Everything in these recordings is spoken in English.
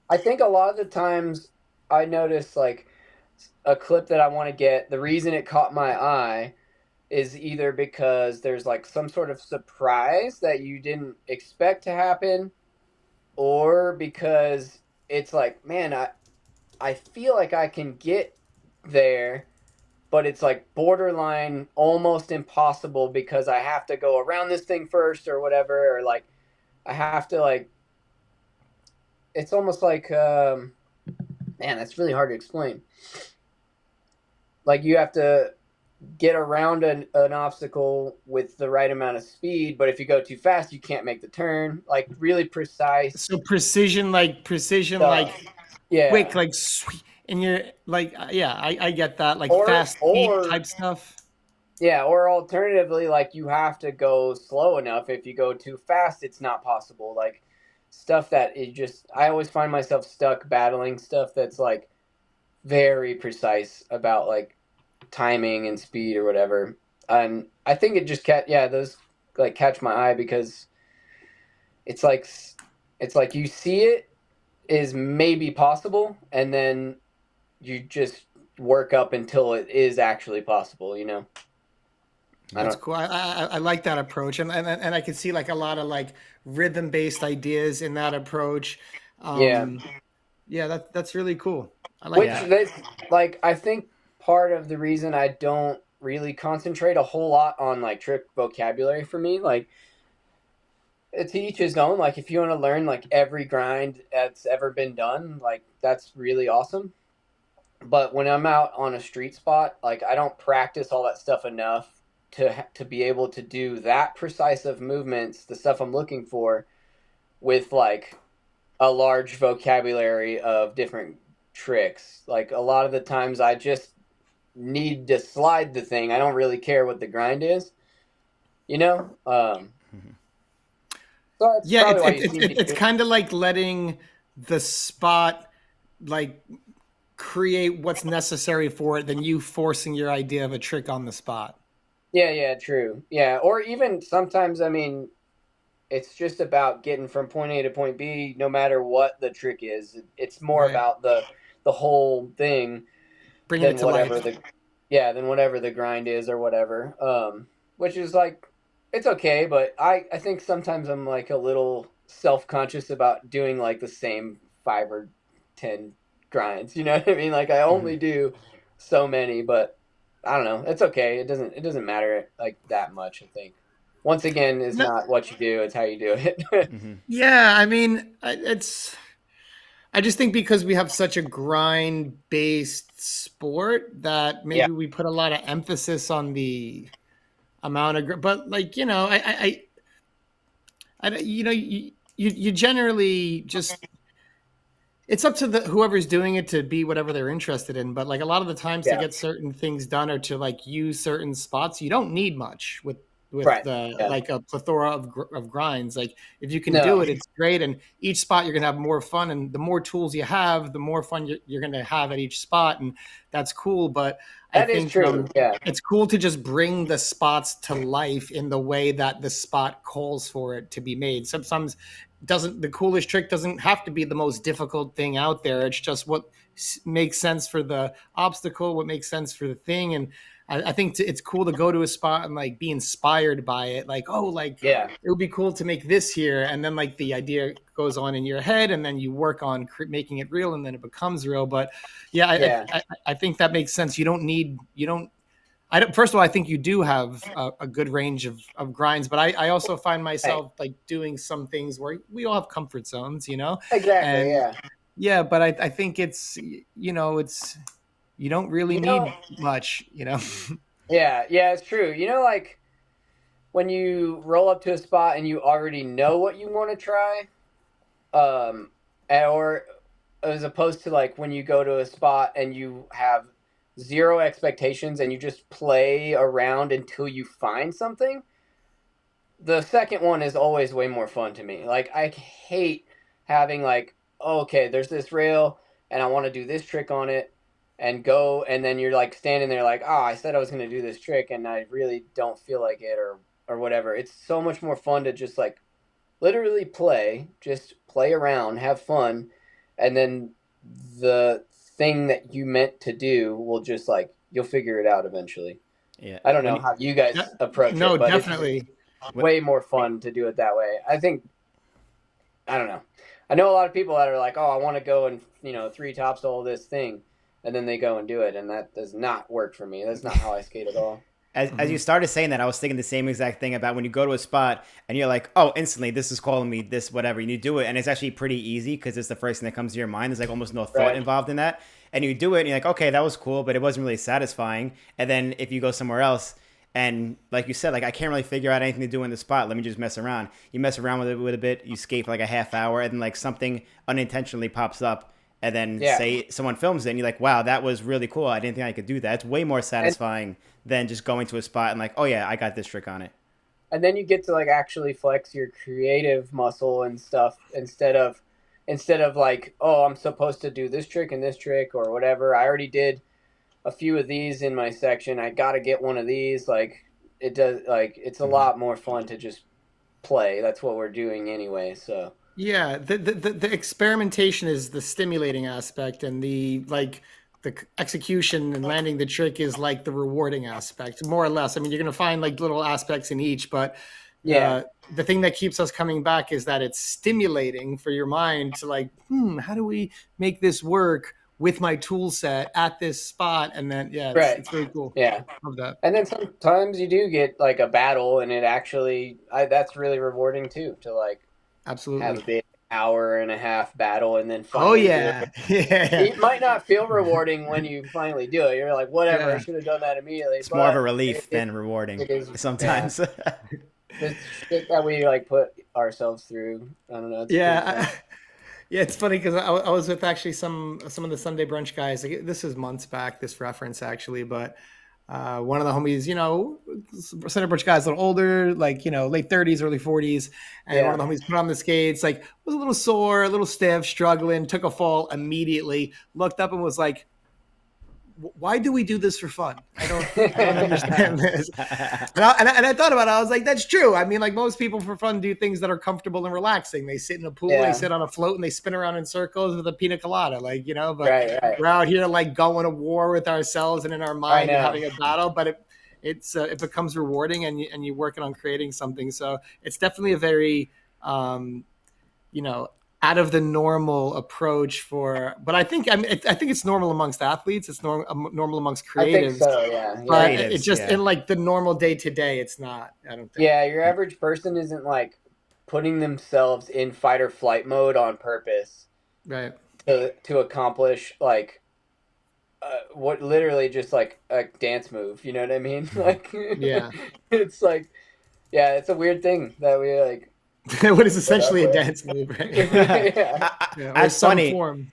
I think a lot of the times I notice like a clip that I want to get, the reason it caught my eye is either because there's like some sort of surprise that you didn't expect to happen, or because it's like, man, I feel like I can get there, but it's like borderline almost impossible because I have to go around this thing first or whatever, or like I have to like it's almost like man, that's really hard to explain. Like you have to get around an obstacle with the right amount of speed, but if you go too fast, you can't make the turn. Like really precise So precision, like stuff. quick, Yeah. like sweet, and you're like, yeah, I get that, like Or fast feet or type stuff. yeah, or alternatively, like you have to go slow enough. If you go too fast, it's not possible. Like stuff that is just I always find myself stuck battling stuff that's like very precise about like timing and speed or whatever. And I think it just those like catch my eye because it's like it's like you see it is maybe possible, and then you just work up until it is actually possible. I That's don't. cool. I like that approach, and I can see like a lot of like rhythm based ideas in that approach. Yeah, Um, yeah, that's really cool. I like which Yeah. that. that's like I think part of the reason I don't really concentrate a whole lot on like trick vocabulary for me. Like to each his own. Like if you want to learn like every grind that's ever been done, like that's really awesome. But when I'm out on a street spot, like I don't practice all that stuff enough to be able to do that precise of movements, the stuff I'm looking for, with like a large vocabulary of different tricks. Like a lot of the times, I just need to slide the thing. I don't really care what the grind is, you know. So that's Yeah, probably why you see me it's do it. kind of like letting the spot like create what's necessary for it than you forcing your idea of a trick on the spot. Yeah, yeah, true. Yeah, or even sometimes, I mean, it's just about getting from point A to point B, no matter what the trick is. It's more Right. about the whole thing Bringing it than to whatever life. the yeah than whatever the grind is or whatever. Which is like it's okay, but I think sometimes I'm like a little self conscious about doing like the same 5 or 10 grinds. You know what I mean? Like I only Mhm. do so many, but I don't know. It's okay. It doesn't matter like that much. I think once again, it's No, not what you do; it's how you do it. Mhm. yeah, I mean, it's. I just think because we have such a grind based sport that Yeah. maybe we put a lot of emphasis on the amount of, but like you generally just it's up to the whoever's doing it to be whatever they're interested in. But like a lot of the times to Yeah. get certain things done or to like use certain spots, you don't need much with Right. the Yeah. like a plethora of grinds. Like if you can do No, it, it's great. And each spot you're gonna have more fun, and the more tools you have, the more fun you're gonna have at each spot, and that's cool. But I that is think true. Yeah. it's cool to just bring the spots to life in the way that the spot calls for it to be made. Sometimes doesn't the coolest trick doesn't have to be the most difficult thing out there. It's just what makes sense for the obstacle, what makes sense for the thing. And I think it's cool to go to a spot and like be inspired by it. Like, oh, like Yeah. it would be cool to make this here, and then like the idea goes on in your head, and then you work on making it real, and then it becomes real. But yeah, Yeah. I think that makes sense. You don't I don't, first of all, I think you do have a good range of grinds, but I also find Right. myself like doing some things where we all have comfort zones, Exactly. and Yeah. yeah, but I think it's, it's, you don't really You know. need much. Yeah. Yeah. It's true. Like when you roll up to a spot and you already know what you want to try, um, or as opposed to like when you go to a spot and you have zero expectations and you just play around until you find something. The second one is always way more fun to me. Like I hate having like, oh, okay, there's this rail and I want to do this trick on it and go, and then you're like standing there like, oh, I said I was going to do this trick and I really don't feel like it, or whatever. It's so much more fun to just like literally play, just play around, have fun, and then the thing that you meant to do will just like you'll figure it out eventually. Yeah. I don't When know you, how you guys approach No, it, but it's definitely. when, way more fun to do it that way. I think I don't know. I know a lot of people that are like, "Oh, I want to go and three tops all this thing," and then they go and do it, and that does not work for me. That's not how I skate at all. as you started saying that, I was thinking the same exact thing about when you go to a spot and you're like, oh, instantly, this is calling me this, whatever. And you do it, and it's actually pretty easy because it's the first thing that comes to your mind. There's like almost no thought Right? involved in that. And you do it, and you're like, okay, that was cool, but it wasn't really satisfying. And then if you go somewhere else, and like you said, like I can't really figure out anything to do in the spot. Let me just mess around. You mess around with it with a bit. You skate for like a half hour, and then like something unintentionally pops up, and then Yeah, say someone films it, and you're like, wow, that was really cool. I didn't think I could do that. It's way more and satisfying than just going to a spot and like, oh yeah, I got this trick on it. and then you get to like actually flex your creative muscle and stuff instead of like, oh, I'm supposed to do this trick or whatever. I already did a few of these in my section. I got to get one of these. Like it does. Like it's a Mm-hmm. lot more fun to just play. That's what we're doing anyway. So Yeah, the experimentation is the stimulating aspect, and the execution and landing the trick is like the rewarding aspect, more or less. I mean, you're going to find like little aspects in each, but yeah, the thing that keeps us coming back is that it's stimulating for your mind to like, how do we make this work with my tool set at this spot? And then yeah, right, it's very cool. yeah. Love that. And then sometimes you do get like a battle, and it actually that's really rewarding too to like have a Absolutely. big hour and a half battle and then Oh finally do it. yeah, yeah, It might not feel rewarding when you finally do it. You're like, whatever, I yeah. should have done that immediately. It's more of a But relief than rewarding it is, yeah. sometimes. The shit that we like put ourselves through. I don't know. It's pretty Yeah, fun. yeah, it's funny because I was with actually some of the Sunday brunch guys. Like, this is months back, this reference actually, but one of the homies, Sunday brunch guys, a little older, like late 30s, early 40s, and one of Yeah. the homies put on the skates, like was a little sore, a little stiff, struggling, took a fall immediately, looked up and was like, why do we do this for fun? I don't understand this. And I thought about it. I was like, that's true. I mean, like most people for fun do things that are comfortable and relaxing. They sit in a pool, they Yeah. sit on a float, and they spin around in circles with a pina colada, but Right. Right. we're out here like going to war with ourselves and in our I mind and know. having a battle, but it becomes rewarding and you're working on creating something. So it's definitely a very um, you know out of the normal approach but I think it's normal amongst athletes, it's normal amongst I think creatives, so. Yeah. but Yeah. it Creatives, just yeah. in like the normal day to day it's not, I don't think. Yeah. Your average person isn't like putting themselves in fight or flight mode on purpose Right. to accomplish like what literally just like a dance move. You know what I mean? Like Yeah. it's like yeah, it's a weird thing that we like What is put up essentially a with. dance move, right? Yeah. Yeah, or That's some funny. form.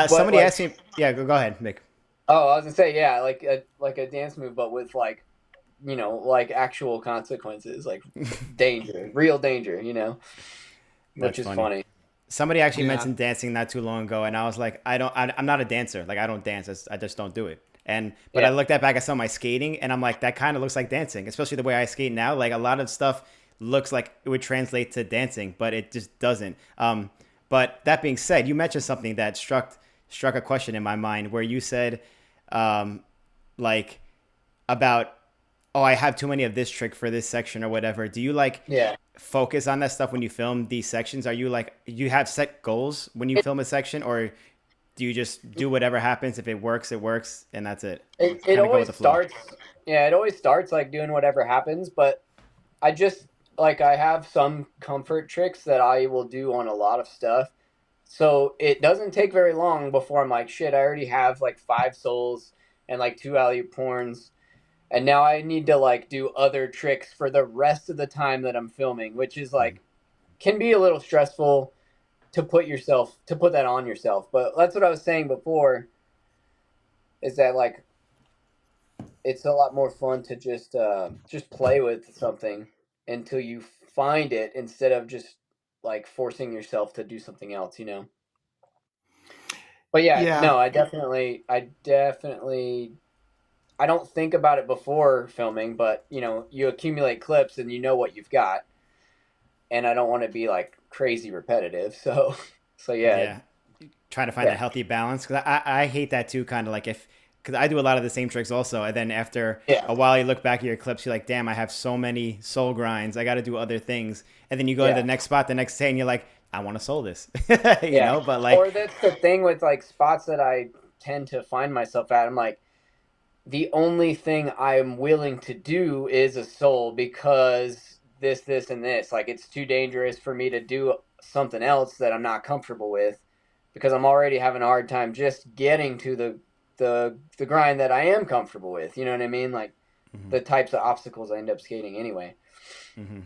But Somebody like asked me. Yeah, go ahead, Mick. oh, I was gonna say yeah, like a dance move, but with like like actual consequences, like danger, real danger. Which That's is funny. funny. Somebody actually Yeah. mentioned dancing not too long ago, and I was like, I'm not a dancer. Like, I don't dance. I just don't do it. But I Yeah. looked at back at some of my skating, and I'm like, that kind of looks like dancing, especially the way I skate now. Like, a lot of stuff looks like it would translate to dancing, but it just doesn't. But that being said, you mentioned something that struck a question in my mind, where you said, um, like, about, oh, I have too many of this trick for this section or whatever. Do you like Yeah. focus on that stuff when you film these sections? Are you like, you have set goals when you film a section, or do you just do whatever happens? If it works, and that's it. It Kind of go with always the flow. starts. Yeah, it always starts like doing whatever happens, but I just like I have some comfort tricks that I will do on a lot of stuff. So it doesn't take very long before I'm like, shit, I already have like five souls and like two alley porns. And now I need to like do other tricks for the rest of the time that I'm filming, which is like can be a little stressful to put that on yourself. But that's what I was saying before is that like it's a lot more fun to just play with something until you find it instead of just like forcing yourself to do something else. But yeah, Yeah. no, I definitely I don't think about it before filming, but you accumulate clips and you know what you've got, and I don't want to be like crazy repetitive. So so yeah, Yeah. trying to find that Yeah. healthy balance. Because I hate that too, kind of like if, because I do a lot of the same tricks also. And then after Yeah. a while, you look back at your clips, you're like, damn, I have so many soul grinds. I got to do other things. And then you go to the Yeah. next spot the next day and you're like, I want to soul this, Yeah. but like, Or that's the thing with like spots that I tend to find myself at. I'm like, the only thing I'm willing to do is a soul because this, and this. Like, it's too dangerous for me to do something else that I'm not comfortable with because I'm already having a hard time just getting to the grind that I am comfortable with. You know what I mean? Like mhm, the types of obstacles I end up skating anyway. mhm.